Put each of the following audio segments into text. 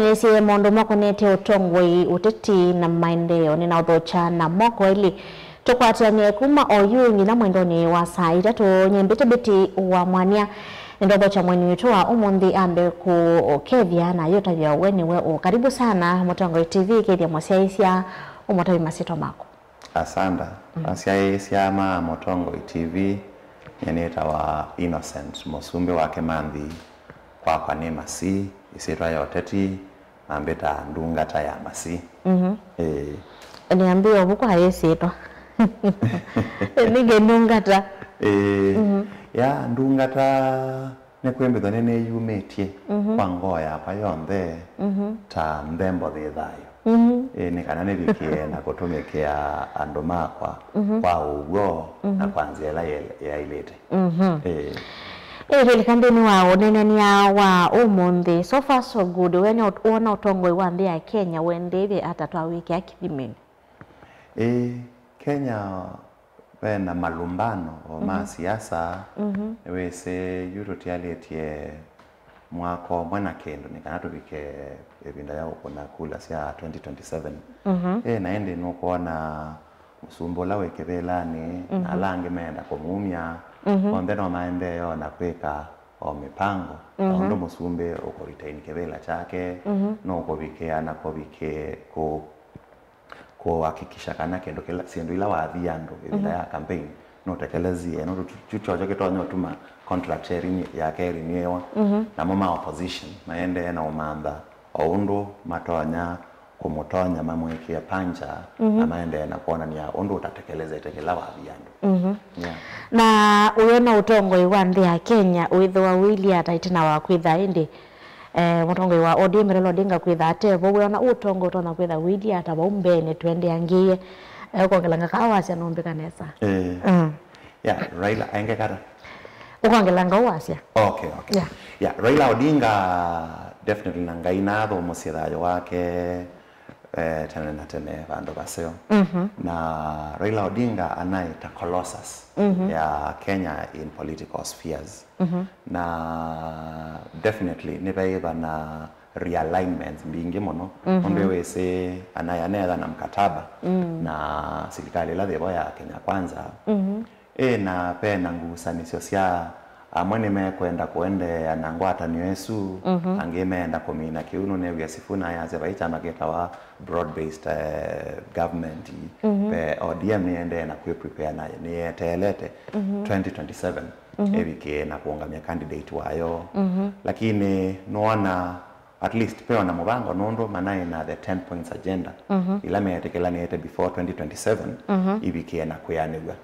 tukanyesie mondo moko nete utongwe uteti na maendeleo ninaudhocha na moko ili tukwatianie kuma oyu ngina mwendoni wa saa itatu nyembete beti wa mwania nindodhocha mweni wetu wa umundi ambe kukethia na yota vya weniwe karibu sana Mutongoi TV kethia mwasiaisia umotawi masito mako. Asanda asiaisia ma Mutongoi TV nyeneta wa Innocent Musumbi wa Kemanthi kwa nema si isitwa yoteti ambeta ndungata ya masi. Niambie obuko hayesitwa nige ndungata ya ndungata nekwembetho nene yumetie kwa ngoya kwa yonthe ta mthembo thithayo ni kana nibikie na kutumikea andu makwa kwa ugo na kwanzia ya ilete Really kambini wa onenania wa umundi so far so good when ona utongoi wa nthi ya Kenya wendeve atatwa wiki ya kithimini. Kenya wena malumbano o ma siasa wese yurotialetie mwako mwana kendo ni kana tubike ebinda yao kuna kula sia 2027 naende no kuona musumbola wekebelani na lange menda kumumya onde no maendeleo na kweka o mipango ndo musumbe uko retain kebela chake no kubikea na kubike ko hakikisha kana kendo kila siendo ila wathiando bila ya campaign no tekelezie no chuchojo ketonyo tuma contract sharing ya keri niwa na mama opposition maende na umanda ondo matonya kumutonya mamwekia panja na maende na kuona ni ondo utatekeleza tekela wathiando na uyona utongoi wa nthi ya Kenya withwa wili ataitina wa kwitha indi Mutongoi wa ODM Raila Odinga kwitha atevo uyona utongo utona kwitha wili ataba umbene twende angie ukongelanga kawasia nombe kanesa Raila angekata ukongelanga wasia okay Raila Odinga definitely nangainatho musithayo wake tene na tene vandu baseo na Raila Odinga anaita colossus ya Kenya in political spheres na definitely nibaiva na realignment mbingi mono onde wese anayaneza na mkataba na serikali la thebo ya Kenya Kwanza na pena ngusanisyo sia amwene mekwenda kuende anangwata niwesu angemeenda komina kiuno ne sifuna ya zebaita mageta wa broad based government pe ODM niende na prepare naye ni telete 2027 ebike na kuongamia candidate wayo lakini noona at least pewa na mubango nondo manaye na the 10 points agenda ila metekela niete before 2027 ibike na kuyanigwa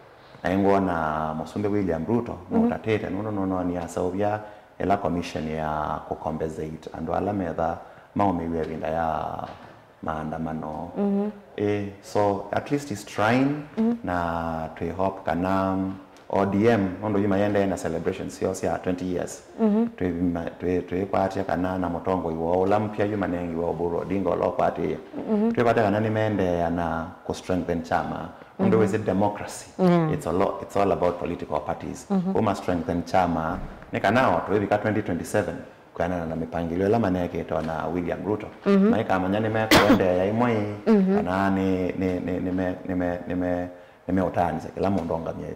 na Musumbi William Ruto mutatete no ni asaubia ela commission ya kucompensate ando ala metha maumiwe vinda ya maandamano so at least is trying na to hope kana ODM ndo yima yende na celebration sio sia 20 years to kwatia kana na Mutongo iwo ula mpya yuma nengi wa Oburu Odinga lo kwatia to kwatia kana ni mende na ku strengthen chama ndo is democracy it's all about political parties we must strengthen chama nekanao to bika 2027 kana na mipangilio la maneke to na William Ruto maika amanyane mekwende ya imoi kana ni utaniza kila mundu ongamia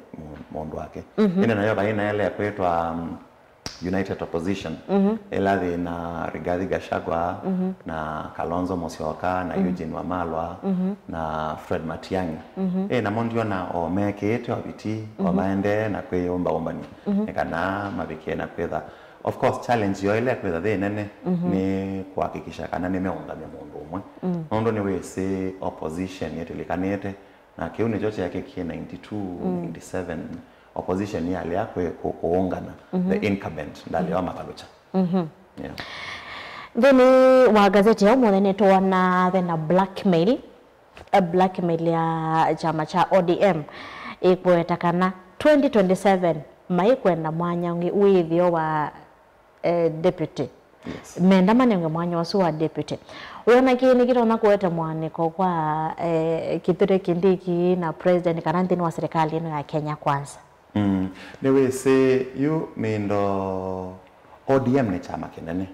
mundu wake ina nayo baina ile kwetwa United Opposition elathi na Rigathi Gachagua na Kalonzo Musyoka na Eugene Wamalwa na Fred Matiang'i na mondio na omekete obiti omaende na kweyomba ombani kana mabike na kwetha of course challenge yo ile kwetha nene ni kuhakikisha kana nimeungamia mundu umwe nondo ni wese opposition yetu likanete na kiuni chote yake kie 92 97 opposition ya yako kuungana the incumbent ndali wa makalucha then wa gazeti ya umone tuona na blackmail ya chama cha ODM ikwetakana 2027 maikwenda mwanya ngi withio wa deputy menda manenge mwanya wasu wa deputy uona kini kitona kuweta mwaniko kwa kithure Kindiki na president karantini wa serikali ino ya Kenya Kwanza Newe se you mindo ODM ni chama kinene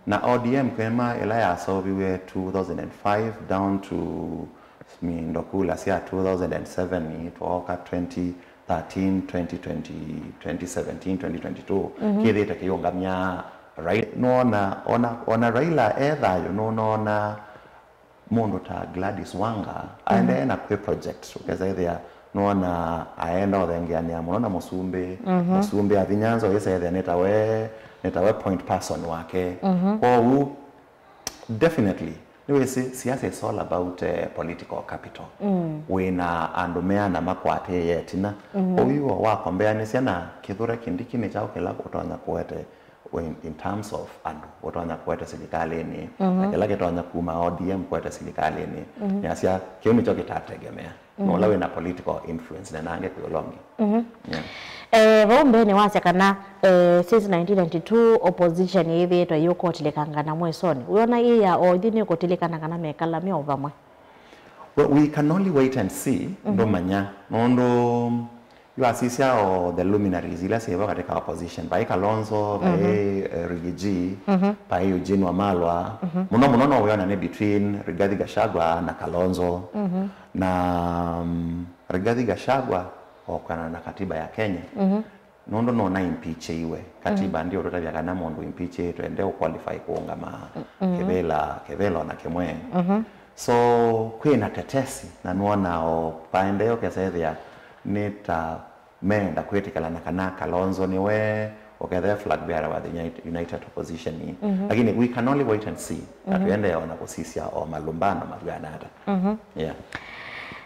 na ODM kwema ila ya sobiwe 2005 down to mindokula sia 2007 ni toka 2013 2020 2017 2022 kidita kiyongamya right ona Raila ethayo nona mundu ta Gladys Wanga aende na kwe project ukeza nona aenda othengiania muno na musumbi athinyanzo yese netawe point person wake kwa definitely niwezi siasa is all about political capital wina andumea na makwate yetina oyo wakombea ni siana kithure kindiki ni chao kila kutonya kuete in terms of andu kutonya kuete serikali ni kila kutonya kuma ODM kuete serikali ni yasia kiyo nicho kitategemea no lawe na political influence na nange kuyolongi vombe ni wase kana since 1992 opposition hivi to yuko tilikangana mwesoni uona iya odini ko tilikana kana mekala mi ovamwe. Well, we can only wait and see ndo manya nondo you asisia o the luminaries ila sebo katika opposition by Kalonzo by Rigiji by Eugene Wamalwa muno no uona ne between Rigathi Gachagua na Kalonzo na Rigathi Gachagua okana na katiba ya Kenya nondo no impeach iwe katiba ndio rotabya kana mundu impeach twende qualify kuungama kevelo na Kimwe so kwina tetesi na nuona o paendeo kesethia nita menda kwetikala na kana Kalonzo niwe okethe flag bearer wa the United Opposition lakini we can only wait and see atuende ona kusisia o malumbano magyanata yeah.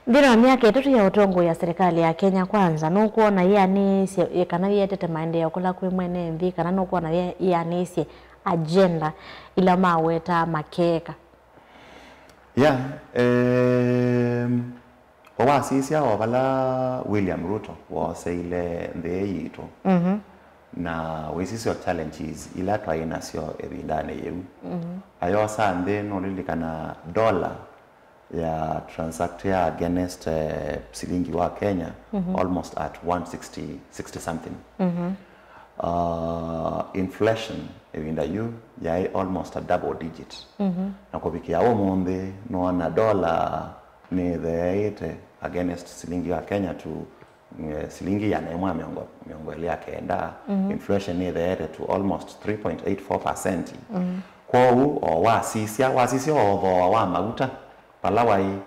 Ndino miaka itatu ya utongo ya serikali ya Kenya kwanza no kuona yani kana yetete maendeleo kula kwe mwene mvi kana no kuona yani agenda ila maweta makeka yeah owasisia wabala William Ruto wase ile ndeito na wesisi challenges ila twaina sio ebindane yeu ayo sande no lilikana dollar ya transact ya against silingi wa Kenya almost at 160 something inflation ebinda yu ya almost a double digit na kubikia omonde no na dollar ni the against silingi wa Kenya to silingi ya nemwa miongo ile yakaenda inflation ni the to almost 3.84% kwa u wasisia wa maguta palawai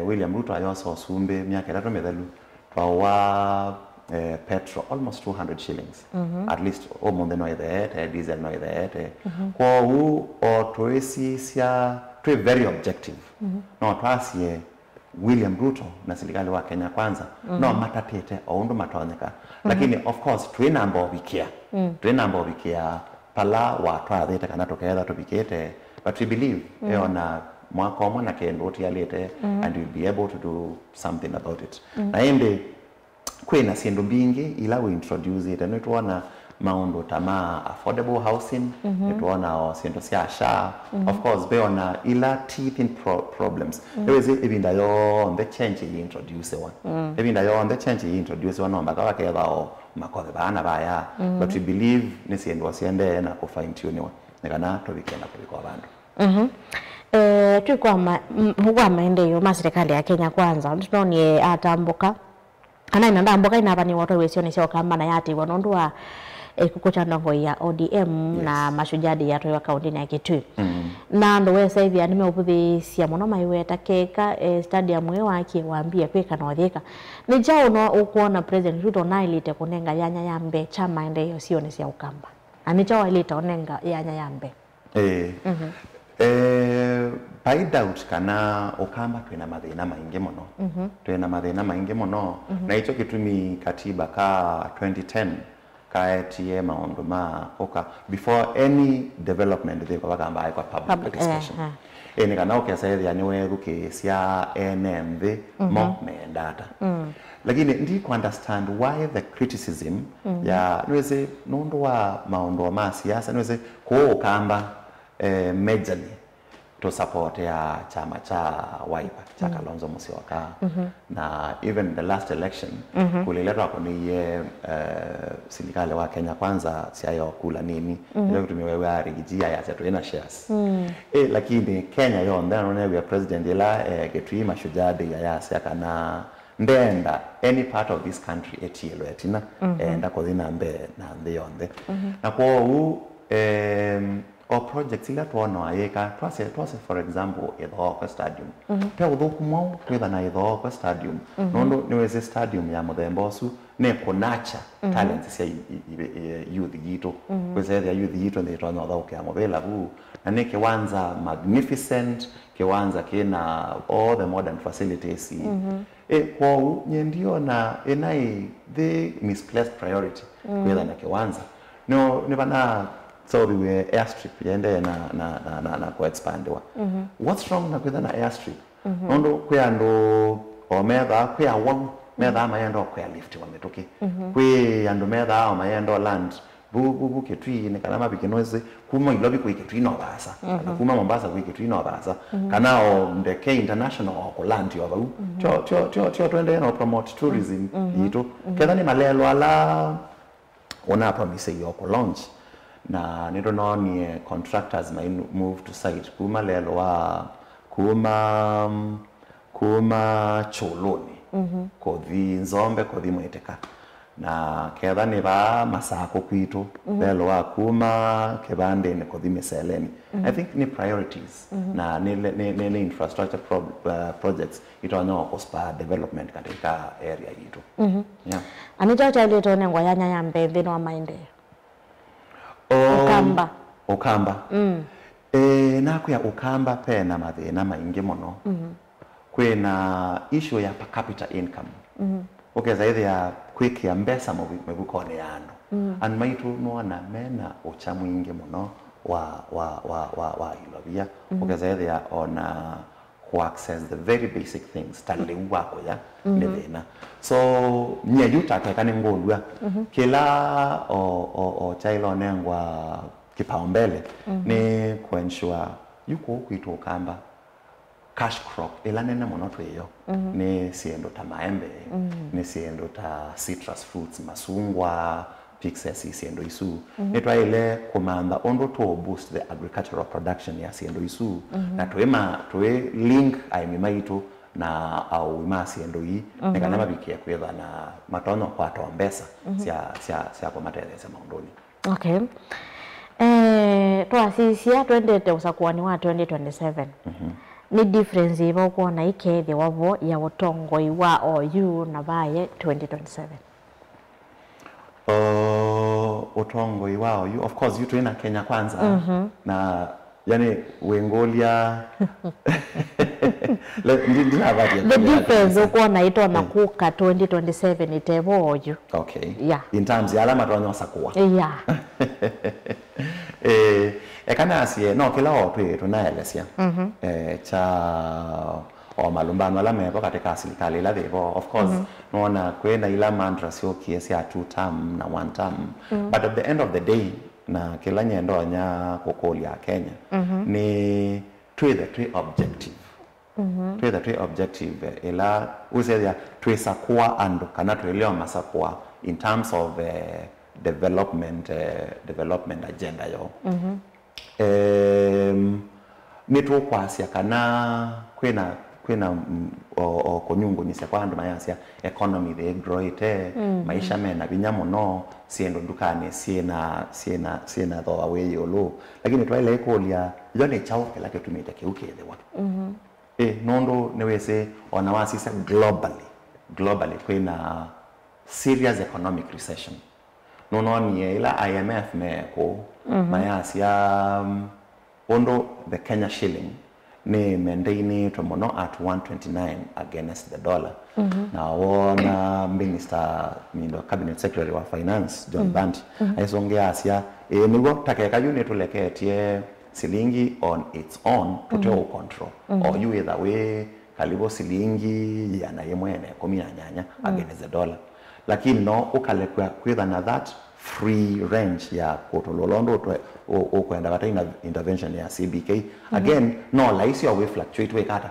William Ruto ayoso sumbe miaka 3 medhalu twa petrol almost 200 shillings at least omonde no the diesel no the kwa u otoesi sia very objective no twasie William Ruto na serikali wa Kenya kwanza no matatete oundu matonyeka lakini of course twinambo bikia pala wa twathete kana toketha tubikete but we believe ona mwaka omwe na kendo tialete and we'll be able to do something about it na ende kwena siendo bingi ila we introduce it and tuona maundo tama affordable housing tuona siendo sia sha of course beona ila teeth in problems there is ebinda yo the change you introduce one ebinda yo the change you introduce one omba ka keba o makore bana baya but we believe ni siendo siende na ku fine tune one nekana to bikenda kubiko abantu tukwa maendeleo ma serikali ya Kenya kwanza tunaone atamboka ana inandamboka inabani watu wesione sio kama na yati wanondwa kukuchandongo ya ODM na mashujadi ya toyo kaunti ya Kitui na ndo wesa hivi animeubuthisia muno maiweta keka stadium we wake waambie kweka no thika ni jao no ukuona president Ruto na ilite kunenga yanya yambe chama endeyo sione sia ukamba ani jao ilite onenga yanya yambe by doubt kana ukamba twina mathina maingi muno twina mathina maingi muno na icho kitumi katiba ka 2010 kaetie maundu ma oka before any development they kwa kamba kwa public discussion ene kana okesethia ni weru kesia NMV mo mendata lakini ndi ku understand why the criticism ya nweze nundu wa maundu ma siasa nweze ko kamba majorly to support ya chama cha Wiper cha Kalonzo Musyoka na even the last election kuliletwa kuniye serikali wa Kenya Kwanza siayo kula nini ndio kutumiwa arigijia ya zetu ina shares lakini Kenya yo ndana ya president ila Githui Mashujaa ya siaka na ndenda any part of this country etielo etina enda kodina mbe na ndionde na kwa u or projects ila tuona ayeka twase for example Ithoko stadium pe uthukumwa kwitha na Ithoko stadium nondo niweze stadium ya muthembosu ne konacha talents cia youth gitu kwese ya youth gitu ndi twana thauke amobela bu na ne kiwanza magnificent kiwanza kina all the modern facilities kwa nyendio na enai the misplaced priority kwitha na kiwanza no ne bana so we were airstrip yende na ko expandwa what's wrong na kwitha na airstrip nondo kwando omega kwa won metha mayendo kwa lift wametoke kwe ando metha mayendo land bu Kitui ni kana mabikinoze kuma ilobi ko Kitui no basa kuma Mombasa ko Kitui no basa kana o ndeke international ko land yo babu cho twende no promote tourism yito kedha ni malelo ala ona promise yo ko launch na nito no ni contractors may move to site kuma lelo wa kuma Choloni kodhi Nzombe kodhi Mweteka na kedha ni ba masako kwitu lelo wa kuma kebande ni kodhi Meseleni I think ni priorities na ni infrastructure projects itono ospa development katika area yitu yeah anija chale to nengwa yanya yambe thino wa maendeleo Ukamba na kuya Ukamba pe na mathina maingi muno kwina issue ya per capita income zaidi ya kwikia mbesa mebukone yano and maitu no na mena ucha mwingi muno wa ilobia zaidi ya ona who access the very basic things tali wako ya nethina so nyeyuta kakane ngolwa kila o chailo nengwa kipaumbele ni kuensure yuko kwito Ukamba cash crop ila nene muno tweyo ni siendo ta maembe ni siendo ta citrus fruits masungwa pixes siendo isu etwa ile komanda ondo to boost the agricultural production ya siendo isu na toe link aimimaitu na au siendo yi nekana mabikia kwetha na matono kwa tombesa sia kwa materesa maundoni okay twasisia twendete usakuani wa 2027 ni difference ivo kuona ikethe wavo ya utongoi wa OU na baye 2027 utongoi wa OU of course you ina Kenya Kwanza na yani wengolia the difference ukuona ito na kuka 2027 itevo OU okay yeah in terms ya alama twanyo sakuwa yeah kana asie no kila ope tunaelesia cha o malumbano la mepo katika serikali la devo of course naona kwenda ila mantra sio kiasi ya 2 term na 1 term but at the end of the day na kila nyendo nya kokoli ya Kenya ni the three objective ila uzeya twesakwa ando kana twelewa masakwa in terms of development agenda yo nitwo kwasia kana kwena konyungo nyisa kwa andu mayasia economy they grow ite maisha mena binyamo no siendo dukane siena thoa we yolo lakini twaile ikolia yone chauke lake tumite kiukethe watu nondo newese ona wasisa globally kwena serious economic recession no ni ila IMF meko mayasia ondo the Kenya shilling ni maintain to mono at 129 against the dollar na wona minister mindo cabinet secretary wa finance John Bandi aisongea asia nigo takeka unit leketie silingi on its own to take control or you either way kalibo silingi yana yemwene 10 against the dollar lakini no ukalekwa kwitha na that free range ya kutololondo kwenda kata intervention ya CBK again no laisi ya we fluctuate we kata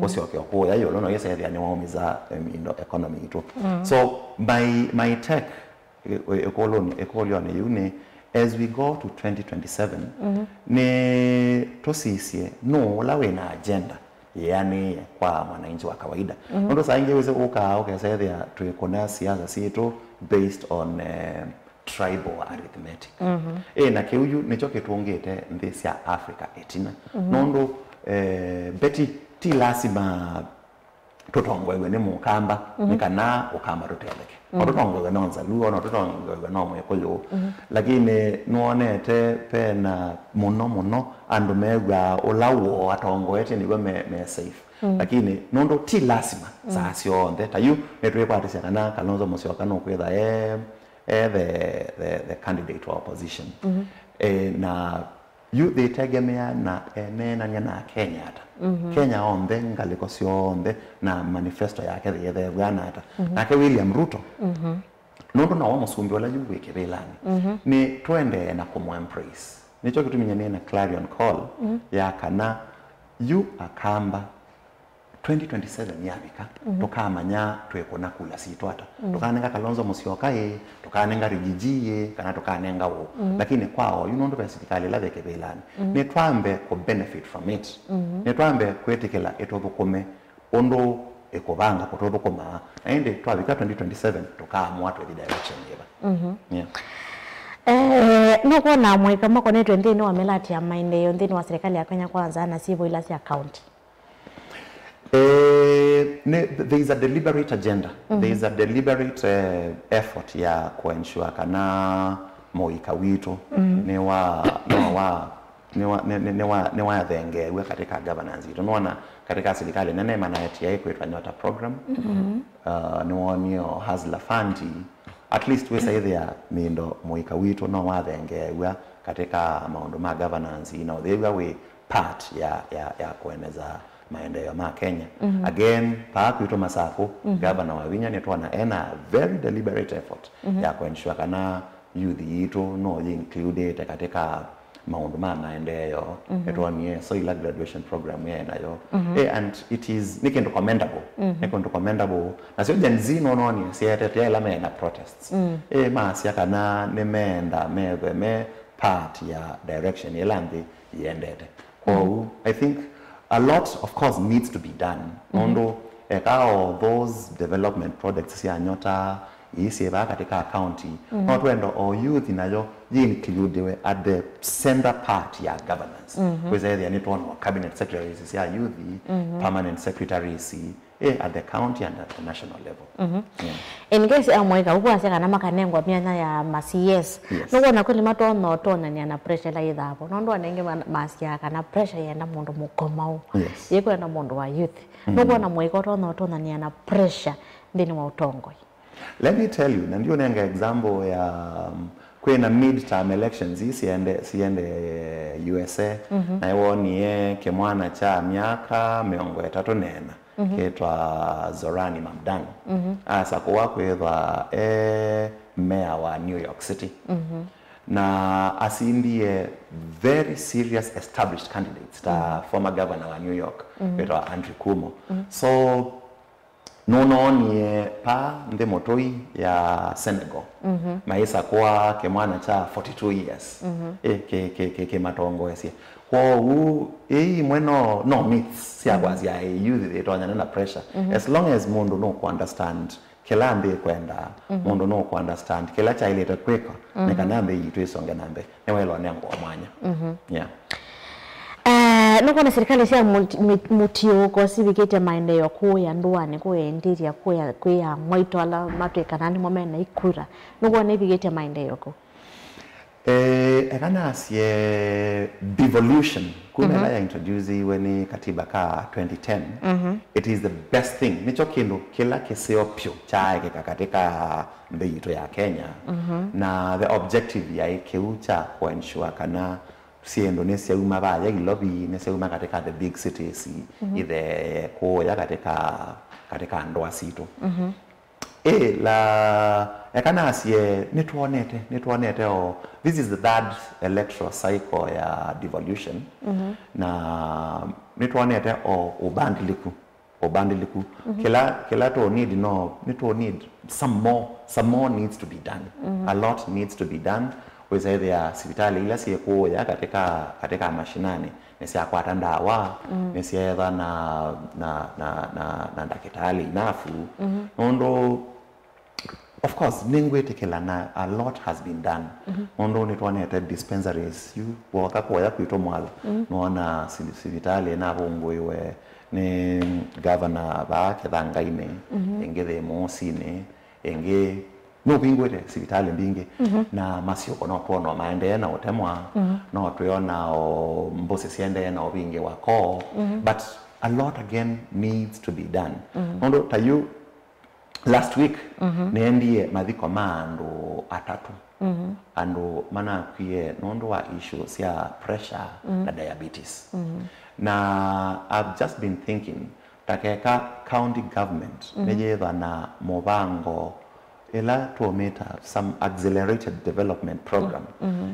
osio kwa ya yo no yesa ya ni waumiza economy ito so my tech ekoloni yune as we go to 2027 ne tosisie no lawe na agenda yani kwa mwananchi wa kawaida ndo saa ingeweze ukasaidia tuikona siasa sito based on tribal arithmetic na kiuju nicho kitungite nthisi ya Africa etina nondo beti ti lazima tutongwewe ni mukamba nikana ukamba tuteleke tutongwewe nonza luo no tutongwewe no mwekolo lakini nuonete pena muno andu megwa ulawo atongwete niwe me safe lakini nondo ti lazima sasio ndeta yu netwe kwatisa kana Kalonzo Musyoka no kwetha the candidate to opposition na you they tegemea na na Kenya ata Kenya onde ngaliko sionde na manifesto yake the bwana ata na ke William Ruto nondo na wamusumbi wala yu weke belani ni twende na kumu embrace nicho kitu minyane na clarion call ya kana yu akamba 2027 yabika tukamanya twekona kula sitwata tukanenga Kalonzo Musyoka tukanenga Rigijie kana tukanenga wo lakini kwao yunondo basically la veke belani ne twambe ko benefit from it ne twambe kwetikela etobukome ondo ekobanga kotobukoma ende twabika 2027 tukaamua to the direction yeba nuko na mweka mako ne 20 no amelati ya maendeleo ndini wa serikali ya Kenya Kwanza na sivyo ila si account. There is a deliberate agenda. There is a deliberate effort ya kuensure kana moika wito ne wa thenge we katika governance ito nona katika serikali nene manayati ya kwetwa nyota program ne wonio Hustler Fund at least we say there mindo moika wito no wa thenge we katika maondo ma governance they were part ya kueneza maendeleo ma Kenya again pa kuito Masaku governor wa Vinya netwa na very deliberate effort ya kuensure kana youth ito no included katika maondo ma maendeleo netwa ni so ila graduation program ya nayo and it is nikendo commendable na sio Gen Z no ni siete ya la na protests ma sia kana nemenda me part ya direction yelandi yendete I think a lot of course needs to be done ondo all those development projects ya nyota isieba katika county not when or youth inayo include at the center part ya governance whether they need one cabinet secretaries ya youth permanent secretaries at the county and at the national level in case amweka uko kana makanengwa mianya ya CS nuko na kweli matona ni ana pressure la idhapo nondo anenge masia kana pressure ya na mundu mukomao yeko na mundu wa youth nuko na mweka tona ni ana pressure ndini wa utongoi. Let me tell you, na ndio nenga example ya kwena midterm elections siende USA na iwonie kemwana cha miaka 30 ketwa Zorani Mamdani asa kwa kwethwa mayor wa New York City na asindie very serious established candidates the former governor wa New York ketwa Andrew Cuomo so nono ni pa nde motoi ya Senegal maisa kwa kemwana cha 42 years ke matongo esi kwa mweno no myths sia kwazi ya youth etonya na pressure as long as mundo no understand kila ambe kwenda mundo no understand kila cha ile takweka nekanambe yitu isonge nambe newelo nengo mwanya nuko na serikali sia mutio ko sibikete maendeleo kuya ndwane kuendiria kuya mwaito ala matweka nani momena ikura nuko na ibikete maendeleo ko ekana sie devolution kuna ya introduce when katiba ka 2010 it is the best thing nicho kindu kila keseo pyo chaike katika mbeito ya Kenya na the objective ya ikeucha kwa ensure kana si Indonesia umabaya lobby neseuma katika the big cities ile ko ya katika ndoa sito la ekanasie nituonete o this is the third electoral cycle ya devolution na nituonete o ubandiliku kila to need some more needs to be done a lot needs to be done weza ya sibitali ila sieko ya katika mashinani nesia kwata ndawa nesia na ndakitali nafu ondo of course ningwetekela na a lot has been done ondo nitwanete dispensaries you waka kwa kwito mwala nona sibitali na bongwewe ni governor ba kethangaine engithe mosine enge no bingwete sibitali mbingi na masioko no tuona maende na utemwa no tuona o mbose siende na obinge wako but a lot again needs to be done ondo tayu last week niendie mathiko mando atatu ando mana kwie nondo wa issues ya pressure na diabetes na I've just been thinking takeka county government nejeva na mobango ela tuometa some accelerated development program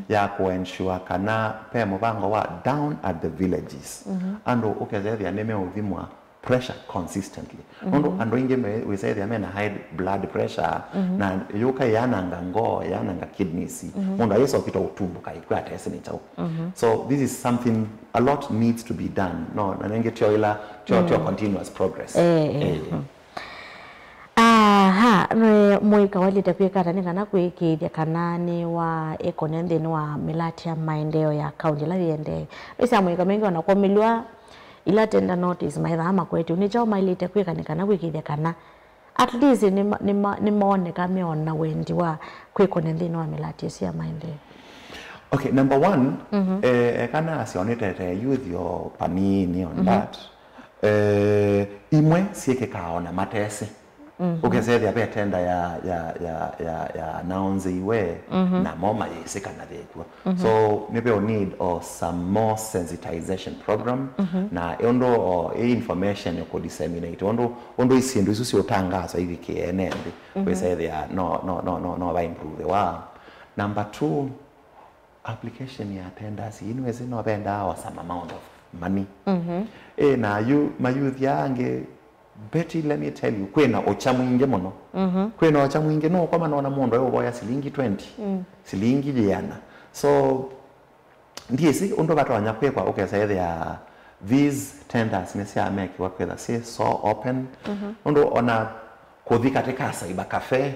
ya ensure kana pe mobango wa down at the villages ando ukezethia neme uthimwa pressure consistently ando inge we say they na high blood pressure na yuka yananga yananga kidneys ndo yeso pita utumbo kaikwa teseni chao so this is something a lot needs to be done no na nenge choila continuous progress mwika walite kwikata nikana kwikithia kana ni wa ekonende ni wa milati ya maendeleo ya kaunti la yende isa mwika mengi wanakomilwa ila tender notice maithama kwetu ni chao mailite kwikanikana kwikithia kana at least ni maoneka meona wendi wa kwikonende ni wa milati ya maendeleo. Okay, number one kana asionete youth yo panini on that imwe sieke kaona matese ukesethia pe tenda ya announce iwe na moma yeseka na thekwa so maybe we need some more sensitization program na ondo information yo disseminate ondo isindu isu si otangaza hivi kienende wesethia no ba improve wa number 2 application ya tenders inweze no benda or some amount of money na my youth yange Betty, let me tell you, kwena ocha mwinge mono. Kwena ocha mwinge no kwa naona mondo yo boya silingi 20. Silingi jana. So ndiye si ondo bato anyakwe kwa okay say there these tenders nesi make work with say so open. Ondo ona kodhika tekasa iba cafe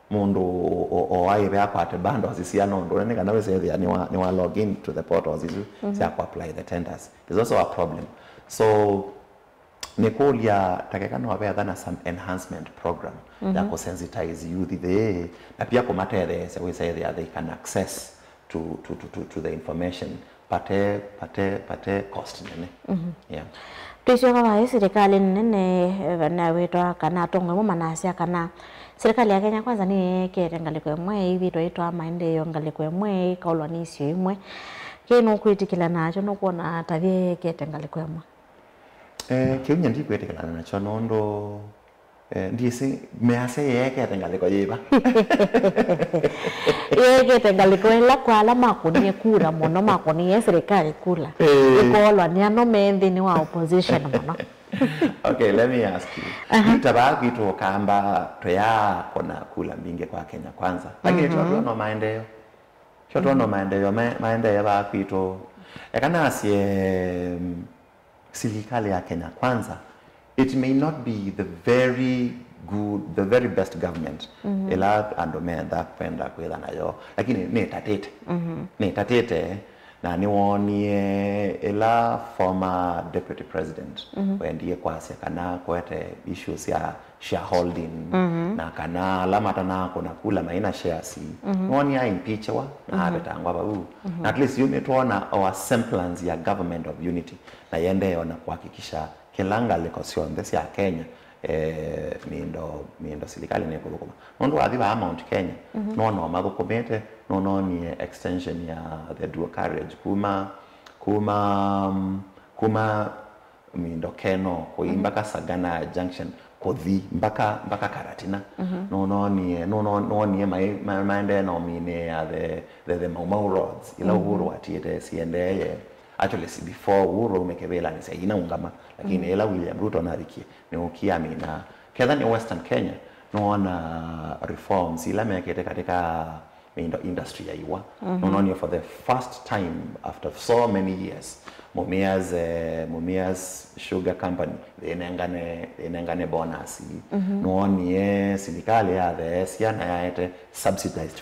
mondo o aibe akwate bando azisia nondo nene kana we say there ni wa log in to the portal azisu say apply the tenders. There's also a problem. So Nekolia takekana wabea some enhancement program ya kusensitize youth there na pia kumatere we say they can access to the information pate cost nene yeah Tuisho kama serikali nene na wetu kana tongo mo manasia kana serikali ya Kenya kwanza ni kerengaliko mwe hivi toitwa maendeleo ngaliko mwe kolonisi imwe kino kwitikila nacho no kuona tavye kerengaliko mwe kiunya ndi kwetekana nacho nondo ndisi mease yeke tengaliko yiba yeke tengaliko la kwala makoni kura mono makoni serikali kula ikolwa ni ano mendi ni wa opposition mono. Okay, let me ask you tabaki to kamba toya kona kula mbinge kwa Kenya kwanza lakini tunaona maendeleo ba kwito yakana asie serikali ya Kenya kwanza it may not be the very best government ela andomenda kwenda kwela nayo lakini ne tatete na niwonie ela former deputy president wendiye kwase kana kwete issues ya shareholding na kana lamata na kuna kula maina shares woni ya impeachwa na abetangwa babu at least you need to honor our semblance ya government of unity na yende ona kuhakikisha kelanga lekosion desi ya Kenya miendo serikali ne kulukuma ndo adhiba amount Kenya no madokumete no ni extension ya the dual carriage kuma mindo Keno kuimba Kasagana junction kodhi mpaka Karatina no nie maende no mine ya the Mau roads ila Uhuru atiete siendeye actually before Uhuru umekebela ni sasa inaungama lakini ila William Ruto narikie ni ukiamina kedha ni Western Kenya no reforms ila mekete katika industry ya iwa no for the first time after so many years Mumias Sugar Company inengane bonus no nie serikali ya the siana yaete subsidized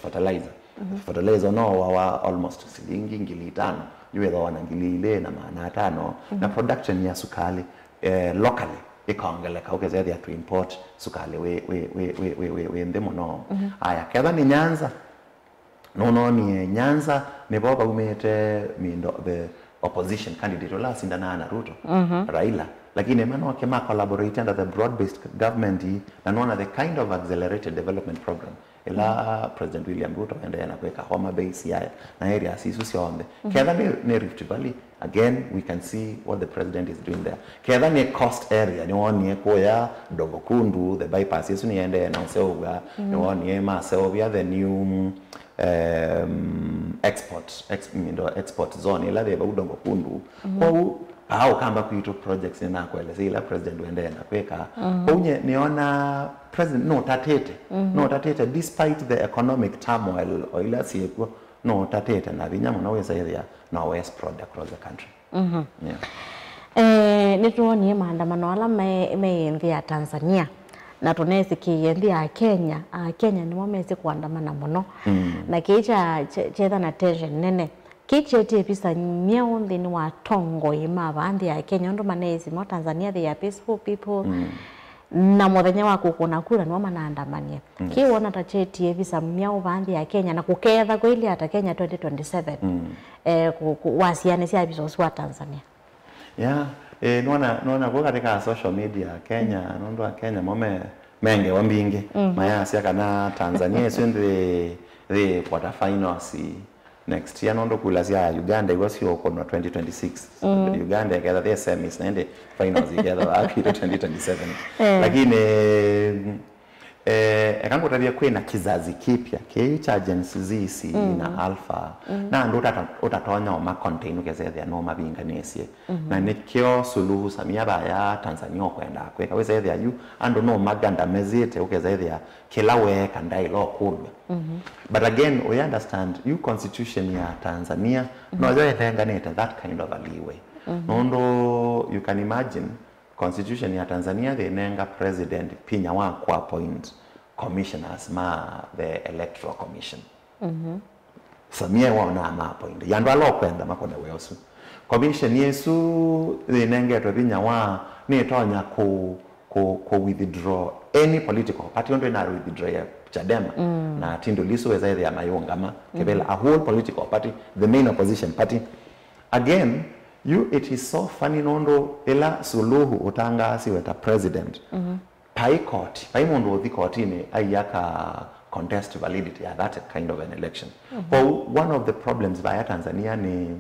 fertilizer no wa almost shilingi 5,000 yuwe wana ngilile na maana 5 na production ya sukali locally ikaongeleka ukezea to import sukali we ndemo no aya kadha ni Nyanza no ni Nyanza ni baba umete mindo the opposition candidate la sindana na Ruto Raila lakini mano kema collaborate under the broad based government na naona the kind of accelerated development program ila President William Ruto ende anakuweka Homa Bay ya na area sisu siombe kedha ni Rift Valley again we can see what the president is doing there kedha ni coast area ni woni koya Dongo Kundu the bypass yesu ni ende na Seoga ni woni ma Seoga the new export zone ila the Dongo Kundu kwa au kamba kuito projects na kueleza ila president uende na kweka unye niona president no tatete despite the economic turmoil ila sieko no tatete na vinyamo naweza area na west spread across the country nituonie maandamano ala me ya Tanzania na tunesi kiyendi ya Kenya ni wamezi kuandamana muno na kicha chetha na tension nene kichete pisa miao ndini wa tongo ima bandi ya Kenya ndo manezi mo Tanzania they are peaceful people na muthenya wa kukuna kura ni wamanaandamania kiwona tachetie visa miao bandi ya Kenya na kuketha kweli hata Kenya 2027 wasiane sia biso wa Tanzania nona kwa katika social media Kenya nondo wa Kenya menge wambingi maya sia kana Tanzania swende the quarter finals next year nondo kulazia Uganda igosio kono 2026 Uganda gather the semis na ende finals together aki 2027 lakini ekango tabia kwena kizazi kipya cha Gen Z na Alpha na ndo utatonya ma contain ukezethia no mabinganisye na nikyo suluhu samia baya Tanzania kwenda kweka wezethia yu ando no maganda mezete ukezethia kila weka ndailo kulwe but again we understand you constitution ya Tanzania no yoethenganete that kind of a leeway nondo you can imagine constitution ya Tanzania the nenga president pinya wa kwa appoint commissioners ma the electoral commission samia wana ma appoint yando alokwenda makone weosu commission yesu the nenga to pinya wa ni tonya ko withdraw any political party ondo na withdraw Chadema na Tindo Lissu weza ya mayongama kebela a whole political party the main opposition party again it is so funny nondo ela suluhu utanga siweta president pai court pai mondo the court ine ayaka contest validity ya that kind of an election one of the problems by Tanzania ni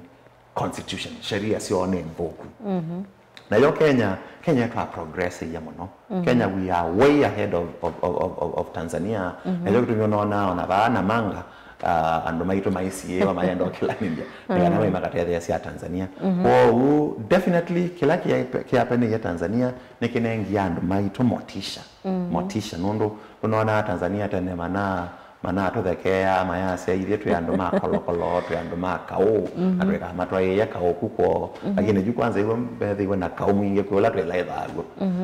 constitution sheria sione mboku na yo Kenya twa progress ya muno Kenya we are way ahead of Tanzania na yo tumeona ona bana manga ando maito maisi wa mayendo kila ninja na nawe makati ya Tanzania definitely kila kiapene ya Tanzania nikinengia ando maito motisha nondo unaona Tanzania tene mana to the care maya sia ile tu ando makolokolo tu ando makao atweka matwa ya kao kuko lakini juu kwanza hiyo mbedhi na kao mwingi kwa la twela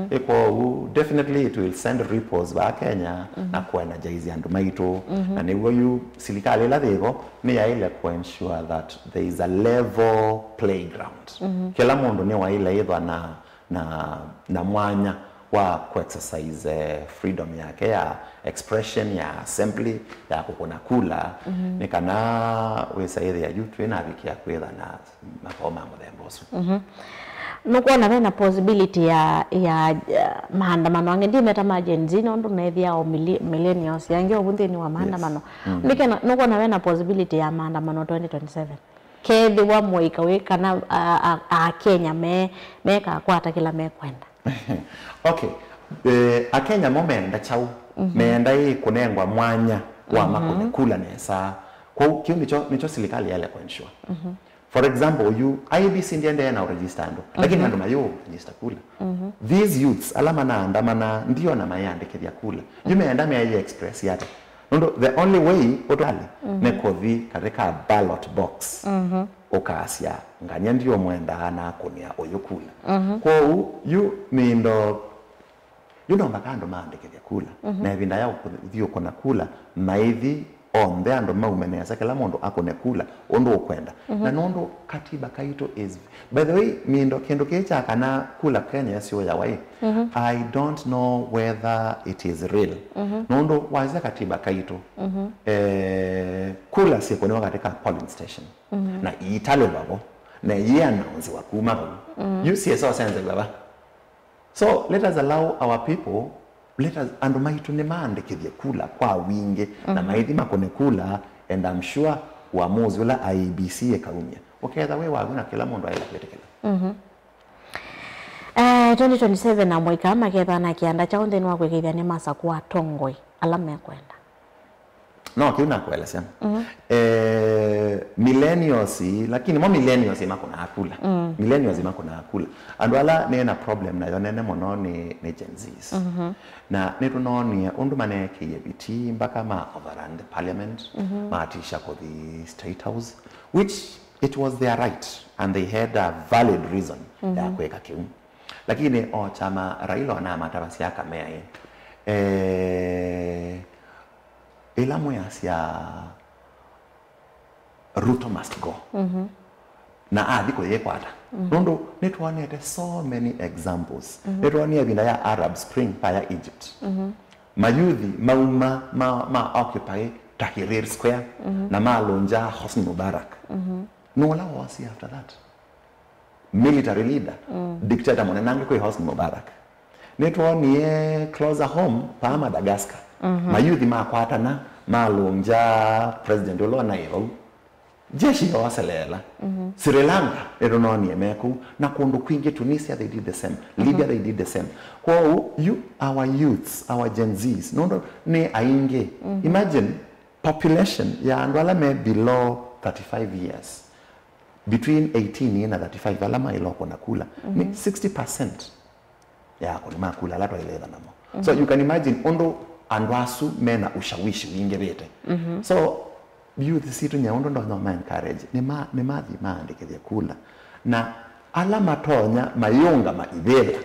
iko definitely it will send reports ba Kenya na kwa energize ando maito na niwo you silikale la dhego ni ya ile ku ensure that there is a level playground kila mundu ni wa ile idwa na mwanya wa exercise freedom yake ya expression ya assembly ya kukuna kula nikana wesaidhi ya jutu ina vikia kwela na mapoma mdembosu nukuona vena possibility ya maandamano angendi meta majenzi nondo nethi au millennials yange obundi wa maandamano nikena nukuona vena possibility ya maandamano 2027 kethi wa moika wekana a Kenya meka kwata kila mekwenda okay Akenya momenda chau meenda kunengwa mwanya wa makone kula nesa kwa kio nicho serikali yale kwa ensure. For example, you IEBC ndiye na register ndo lakini ndo mayo register kula. These youths alama na andamana ndio na mayandikithia kula. You meenda me express yake. Ndo the only way otali nekothi katika ballot box. Okasia nganya ndio mwenda na konia oyokula. Kwa you mindo yuno makando maandikithia kula. Na evinda yao thio kona kula maithi ombe ando maumene yasa kila mondo akone kula ondo okwenda na nondo katiba kaito is by the way mindo kendo kecha kana kula Kenya sio ya wai I don't know whether it is real nondo waza katiba kaito kula sio kone katika polling station na italo babo na yeye announce wakuma you see so sense baba so let us allow our people let us and maitu ne maandikithia kula kwa wingi na maithi makone kula and I'm sure uamuzi ula IEBC ekaumia oketha we waguna kila mundu aila kwetekela 2027 na mwika maketha na kianda cha ontheni wa kwikithia ni masa kwa Tongoi alama ya kwenda no kiuna kwela sema millennials lakini mo millennials makona akula millennials makona akula andu ala nena problem na yonene mono ni Gen Zs na netunoni undu maneke yebiti mpaka ma overrun the parliament maatisha ko the state house which it was their right and they had a valid reason ya kuweka kiu lakini chama Raila na matabasi yaka mea ilamu ya Ruto must go. Na adiko yekwata. Nondo netwanete so many examples. Netwania vinda ya Arab Spring pa ya Egypt. Mayuthi ma occupy Tahrir Square na malonja Hosni Mubarak. No la was after that. Military leader dictator monenange kwa Hosni Mubarak. Netwanie closer home pa Madagascar. Mayuthi makwata na malonja president olo na ero jeshi ya waselela Sri Lanka erononi emeku na kundu kwingi Tunisia they did the same Libya they did the same kwa our youths our Gen Zs nondo ne ainge imagine population ya andwala me below 35 years between 18 na 35 alama iloko na kula ni 60% ya kuna makula latwa ile namo so you can imagine ondo andwasu mena ushawishi wingerete so youth situ nyaondo ndo no encourage ni mathi maandikithia kula na alama tonya mayunga maibela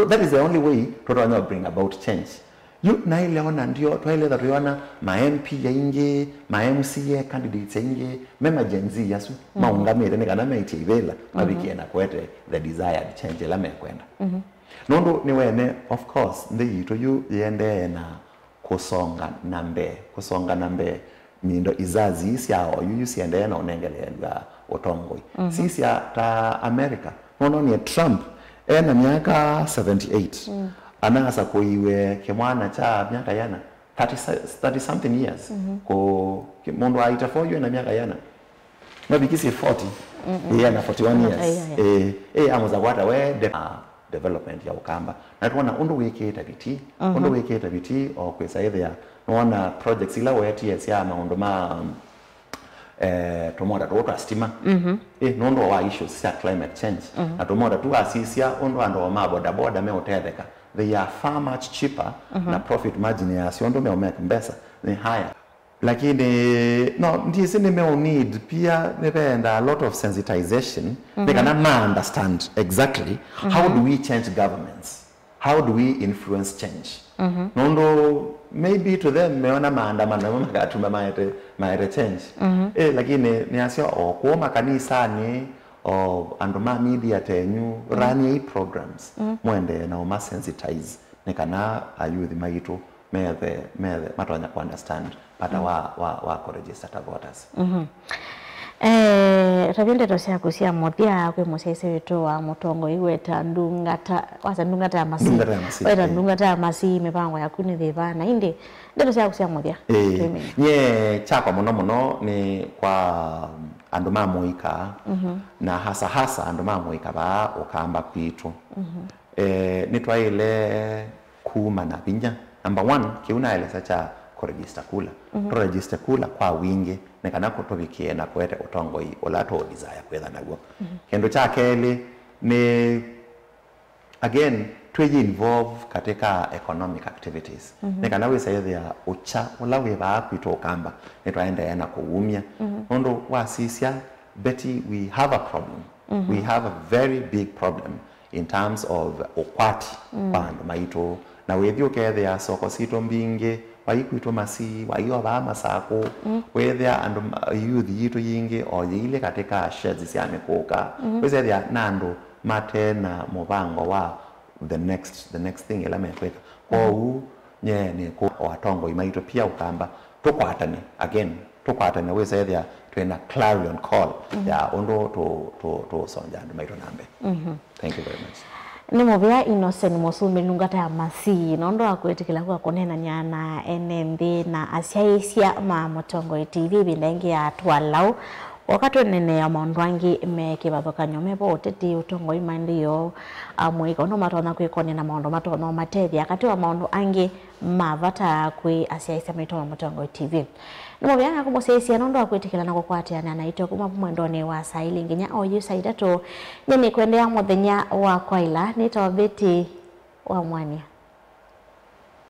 that is the only way to bring about change you na ile ona ndio twaile tuona ma MP ya inge ma MCA candidates inge mema Gen Z yasu maungamire ni kana meiti ibela mabikiena kwete the desired change la mekwenda nondo ni wene of course ndiyito yu yende na kusonga nambe mindo izazi isi yao yu siende na onengelenga Otongoi sisi ta America nono ni Trump ena miaka 78 anasa kuiwe kimwana cha miaka yana 30 something years ko mundu aita for you na miaka yana mabikisi 40 yana 41 years amuza kwata we development ya ukamba na tuona undu wiketa biti o kwesa either nuona projects ila wets ya maondo ma tomoda to stima nondo wa issues ya climate change na tomoda tu asisia ondo ando ma boda me otetheka they are far much cheaper na profit margin ya siondo me make mbesa ni higher lakini no ndisi ni me need pia nependa a lot of sensitization they can understand exactly how do we change governments, how do we influence change nondo maybe to them meona maandamano makatuma maere change lakini ni asio kuoma kanisa ni andoma media tenyu rani programs mwende na uma sensitize nikana ayuthi maitu methe matonya ku understand pata wa register voters Ravinde tosia kusia motia kwe mosese wetu wa Mutongo iweta ndungata ya masi weta ndungata ya masi mipango ya kuni dhivana indi ndeto sia kusia motia nye chakwa mono ni kwa anduma muika na hasa anduma muika ba ukamba kwitu nitwaile kuma na pinya. Number 1 kiuna ile sacha kuregister kula to register kula kwa wingi nekana kutobikie na kwete utongo hii olato desire kwetha naguo kendo cha keli ni again tweji involve katika economic activities nekana wisaidia ucha ulawe ba kwito kamba netwaenda yana kuumia ondo wasisia beti we have a problem we have a very big problem in terms of okwati bandu maito na wethio kethia soko sito mbinge waikuitwo masi waiyo ba masako wethia and youth yitu yingi o yile katika sheds cia mikuka wethia nando mate na mubango wa the next thing ela mekweka ko nye ni ko watongo imaito pia ukamba tukwatane again tukwatane wethia twena clarion call ya ondo to sonja ndo maito nambe thank you very much. Ni mobia Innocent Musumi nungata ya masi nondo akwetikila kwa kunena nyana NMB na asiaisia ma Mutongo TV bindengi ya tuwalau wakati nene ya maundwangi mekibathoka nyomepo uteti utongo imandi yo mwiko no matona kwikone na maundu matona matethia akati wa maundu angi mavata kwi asiaisia ma Mutongo TV ni mobia nga kumuseisia nondo akwetikila na kukwatiana na ito kuma mwendoni wa saili nginya oyu saidatu nyeni kwendea muthenya wa kwaila nito Beti wa Mwania.